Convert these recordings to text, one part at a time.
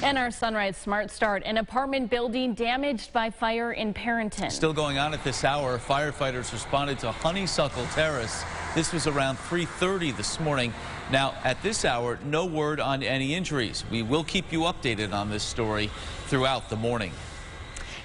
And our Sunrise Smart Start, an apartment building damaged by fire in Parenton. Still going on at this hour. Firefighters responded to Honeysuckle Terrace. This was around 3:30 this morning. Now, at this hour, no word on any injuries. We will keep you updated on this story throughout the morning.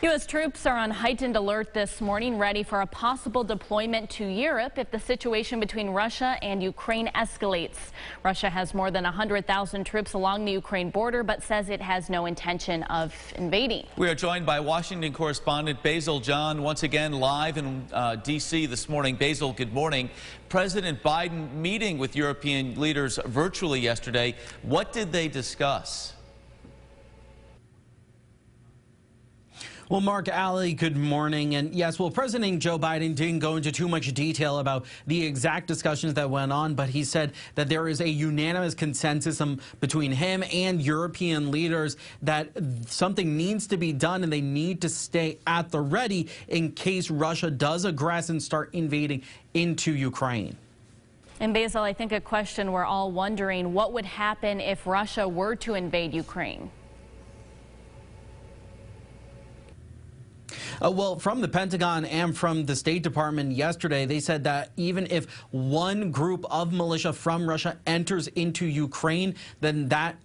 U.S. troops are on heightened alert this morning, ready for a possible deployment to Europe if the situation between Russia and Ukraine escalates. Russia has more than 100,000 troops along the Ukraine border, but says it has no intention of invading. We are joined by Washington correspondent Basil John, once again live in D.C. this morning. Basil, good morning. President Biden meeting with European leaders virtually yesterday. What did they discuss? Well, Mark, Alley, good morning. And yes, well, President Joe Biden didn't go into too much detail about the exact discussions that went on, but he said that there is a unanimous consensus between him and European leaders that something needs to be done and they need to stay at the ready in case Russia does aggress and start invading into Ukraine. And Basil, I think a question we're all wondering, what would happen if Russia were to invade Ukraine? Well, from the Pentagon and from the State Department yesterday, they said that even if one group of militia from Russia enters into Ukraine, then that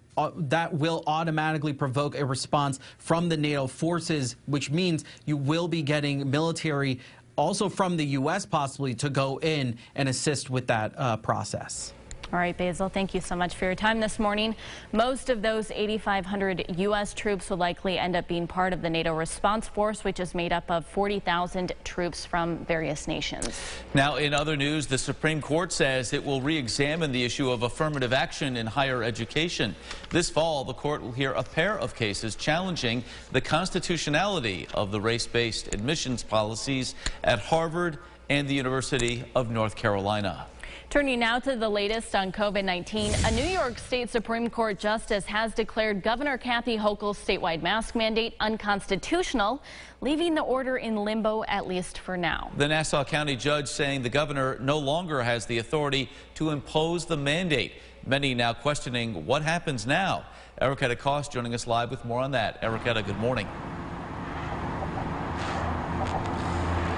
will automatically provoke a response from the NATO forces, which means you will be getting military also from the U.S. possibly to go in and assist with that process. All right, Basil, thank you so much for your time this morning. Most of those 8,500 U.S. troops will likely end up being part of the NATO response force, which is made up of 40,000 troops from various nations. Now, in other news, the Supreme Court says it will re-examine the issue of affirmative action in higher education. This fall, the court will hear a pair of cases challenging the constitutionality of the race-based admissions policies at Harvard and the University of North Carolina. Turning now to the latest on COVID-19, a New York State Supreme Court justice has declared Governor Kathy Hochul's statewide mask mandate unconstitutional, leaving the order in limbo at least for now. The Nassau County judge saying the governor no longer has the authority to impose the mandate. Many now questioning what happens now. Erica Cost joining us live with more on that. Erica, good morning.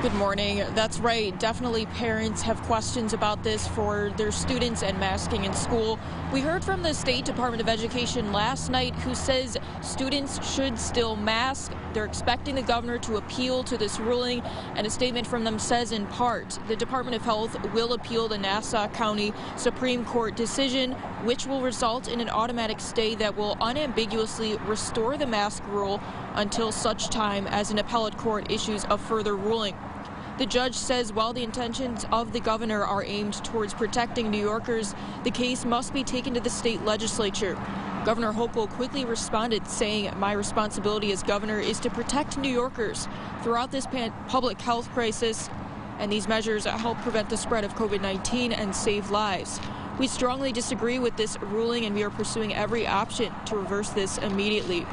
Good morning. That's right. Definitely parents have questions about this for their students and masking in school. We heard from the State Department of Education last night who says students should still mask. They're expecting the governor to appeal to this ruling, and a statement from them says in part the Department of Health will appeal the Nassau County Supreme Court decision, which will result in an automatic stay that will unambiguously restore the mask rule until such time as an appellate court issues a further ruling. The judge says while the intentions of the governor are aimed towards protecting New Yorkers, the case must be taken to the state legislature. Governor Hochul quickly responded, saying, "My responsibility as governor is to protect New Yorkers throughout this public health crisis, and these measures help prevent the spread of COVID-19 and save lives. We strongly disagree with this ruling, and we are pursuing every option to reverse this immediately."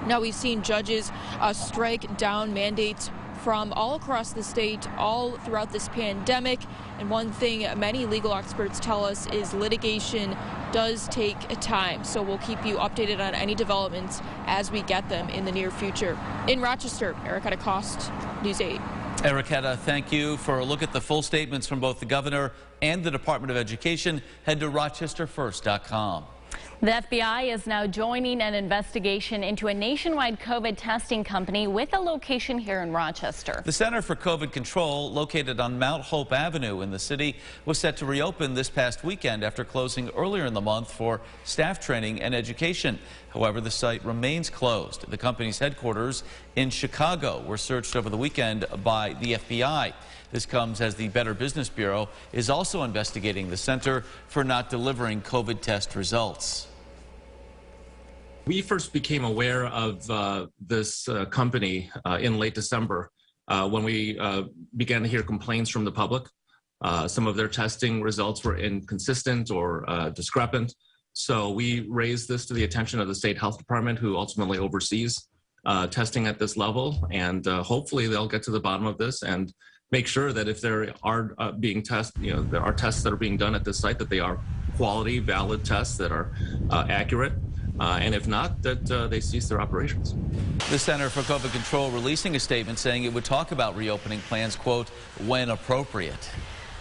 Now, we've seen judges strike down mandates from all across the state, all throughout this pandemic. And one thing many legal experts tell us is litigation does take time. So we'll keep you updated on any developments as we get them in the near future. In Rochester, Erica Cost, News 8. Erica, thank you. For a look at the full statements from both the governor and the Department of Education, head to rochesterfirst.com. The FBI is now joining an investigation into a nationwide COVID testing company with a location here in Rochester. The Center for COVID Control, located on Mount Hope Avenue in the city, was set to reopen this past weekend after closing earlier in the month for staff training and education. However, the site remains closed. The company's headquarters in Chicago were searched over the weekend by the FBI. This comes as the Better Business Bureau is also investigating the center for not delivering COVID test results. We first became aware of this company in late December when we began to hear complaints from the public. Some of their testing results were inconsistent or discrepant. So we raised this to the attention of the state health department, who ultimately oversees testing at this level. And hopefully they'll get to the bottom of this and make sure that if there are being tested, there are tests that are being done at this site, that they are quality, valid tests that are accurate. and if not, that they cease their operations. The Center for COVID Control releasing a statement saying it would talk about reopening plans, quote, when appropriate.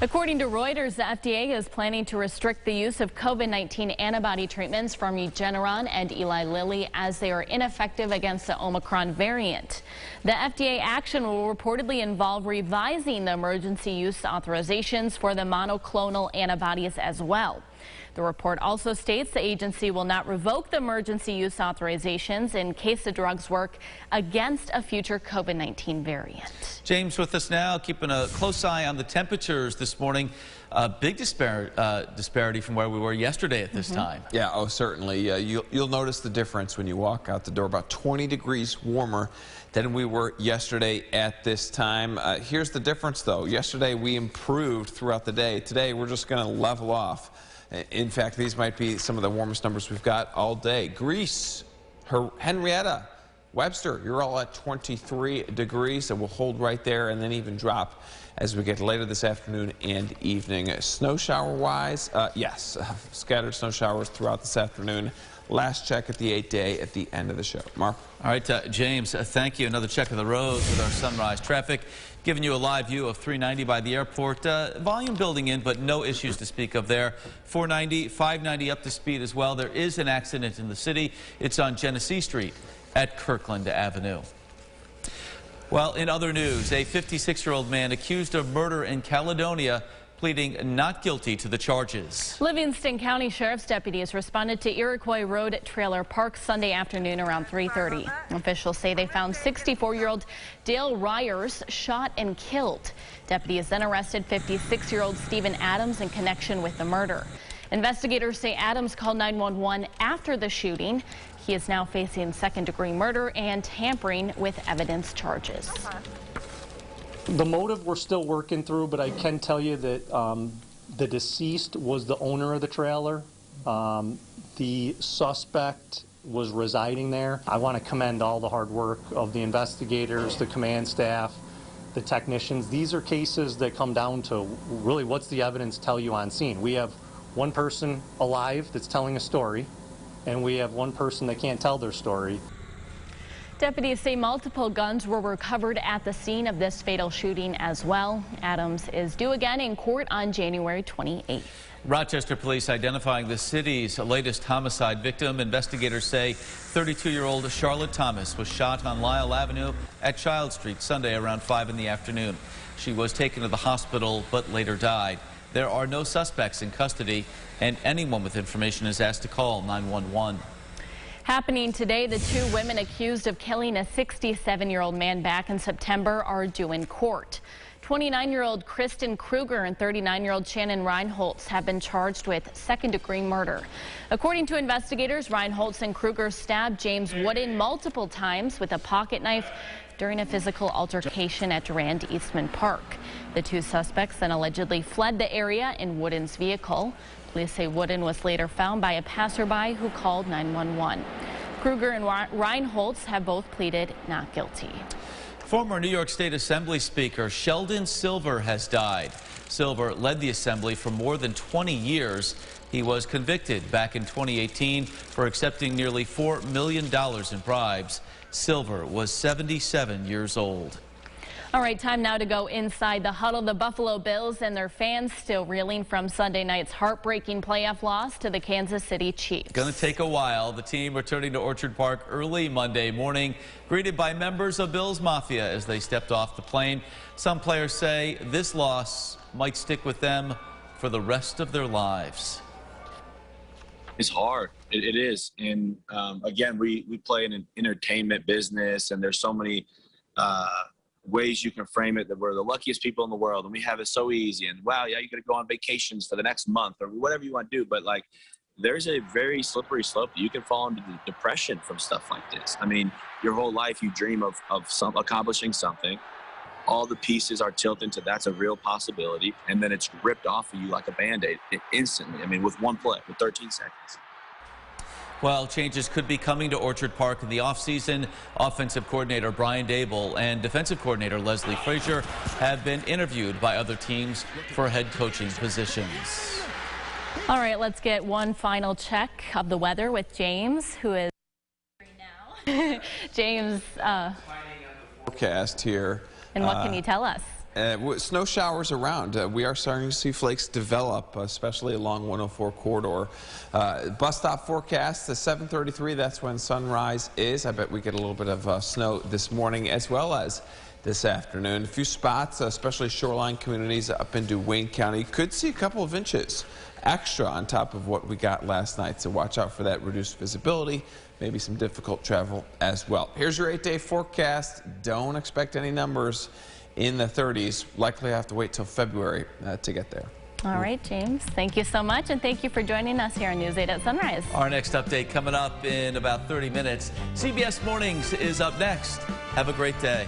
According to Reuters, the FDA is planning to restrict the use of COVID-19 antibody treatments from Regeneron and Eli Lilly as they are ineffective against the Omicron variant. The FDA action will reportedly involve revising the emergency use authorizations for the monoclonal antibodies as well. The report also states the agency will not revoke the emergency use authorizations in case the drugs work against a future COVID-19 variant. James with us now, keeping a close eye on the temperatures this morning. A big disparity from where we were yesterday at this time. Yeah, oh, certainly. You'll notice the difference when you walk out the door. About 20 degrees warmer than we were yesterday at this time. Here's the difference, though. Yesterday, we improved throughout the day. Today, we're just going to level off. In fact, these might be some of the warmest numbers we've got all day. Greece, Henrietta, Webster, you're all at 23 degrees, so we'll hold right there and then even drop as we get later this afternoon and evening. Snow shower-wise, yes, scattered snow showers throughout this afternoon. Last check at the 8-day at the end of the show. Mark? All right, James, thank you. Another check of the roads with our sunrise traffic. Giving you a live view of 390 by the airport. Volume building in, but no issues to speak of there. 490, 590 up to speed as well. There is an accident in the city. It's on Genesee Street at Kirkland Avenue. Well, in other news, a 56-year-old man accused of murder in Caledonia pleading not guilty to the charges. Livingston County Sheriff's deputies responded to Iroquois Road Trailer Park Sunday afternoon around 3:30. Officials say they found 64-year-old Dale Ryers shot and killed. Deputies then arrested 56-year-old Stephen Adams in connection with the murder. Investigators say Adams called 911 after the shooting. He is now facing second-degree murder and tampering with evidence charges. The motive we're still working through, but I can tell you that the deceased was the owner of the trailer. The suspect was residing there. I want to commend all the hard work of the investigators, the command staff, the technicians. These are cases that come down to really what's the evidence tell you on scene. We have one person alive that's telling a story, and we have one person that can't tell their story. Deputies say multiple guns were recovered at the scene of this fatal shooting as well. Adams is due again in court on January 28th. Rochester police identifying the city's latest homicide victim. Investigators say 32-year-old Charlotte Thomas was shot on Lyle Avenue at Child Street Sunday around 5 in the afternoon. She was taken to the hospital but later died. There are no suspects in custody, and anyone with information is asked to call 911. Happening today, the two women accused of killing a 67-year-old man back in September are due in court. 29-year-old Kristen Kruger and 39-year-old Shannon Reinholtz have been charged with second-degree murder. According to investigators, Reinholtz and Kruger stabbed James Wooden multiple times with a pocket knife during a physical altercation at Durand Eastman Park. The two suspects then allegedly fled the area in Wooden's vehicle. Police say Wooden was later found by a passerby who called 911. Kruger and Reinholtz have both pleaded not guilty. Former New York State Assembly Speaker Sheldon Silver has died. Silver led the assembly for more than 20 years. He was convicted back in 2018 for accepting nearly $4 million in bribes. Silver was 77 years old. All right, time now to go inside the huddle. The Buffalo Bills and their fans still reeling from Sunday night's heartbreaking playoff loss to the Kansas City Chiefs. Going to take a while. The team returning to Orchard Park early Monday morning, greeted by members of Bills Mafia as they stepped off the plane. Some players say this loss might stick with them for the rest of their lives. It's hard. It is. And again, we play in an entertainment business, and there's so many ways you can frame it that we're the luckiest people in the world and we have it so easy, and wow, yeah, you got to go on vacations for the next month or whatever you want to do, but like there's a very slippery slope. You can fall into the depression from stuff like this. I mean, your whole life you dream of accomplishing something, all the pieces are tilted to that's a real possibility, and then it's ripped off of you like a band-aid instantly. I mean, with one play, with 13 seconds. Well, changes could be coming to Orchard Park in the offseason. Offensive coordinator Brian Dable and defensive coordinator Leslie Frazier have been interviewed by other teams for head coaching positions. All right, let's get one final check of the weather with James, who is now. James, forecast here. And what can you tell us? Snow showers around. We are starting to see flakes develop, especially along 104 corridor. Bus stop forecast, 7:33, that's when sunrise is. I bet we get a little bit of snow this morning as well as this afternoon. A few spots, especially shoreline communities up into Wayne County, could see a couple of inches extra on top of what we got last night. So watch out for that reduced visibility, maybe some difficult travel as well. Here's your 8-day forecast. Don't expect any numbers in the 30s. Likely have to wait till February to get there. All right, James, thank you so much, and thank you for joining us here on News 8 at Sunrise. Our next update coming up in about 30 minutes. CBS Mornings is up next. Have a great day.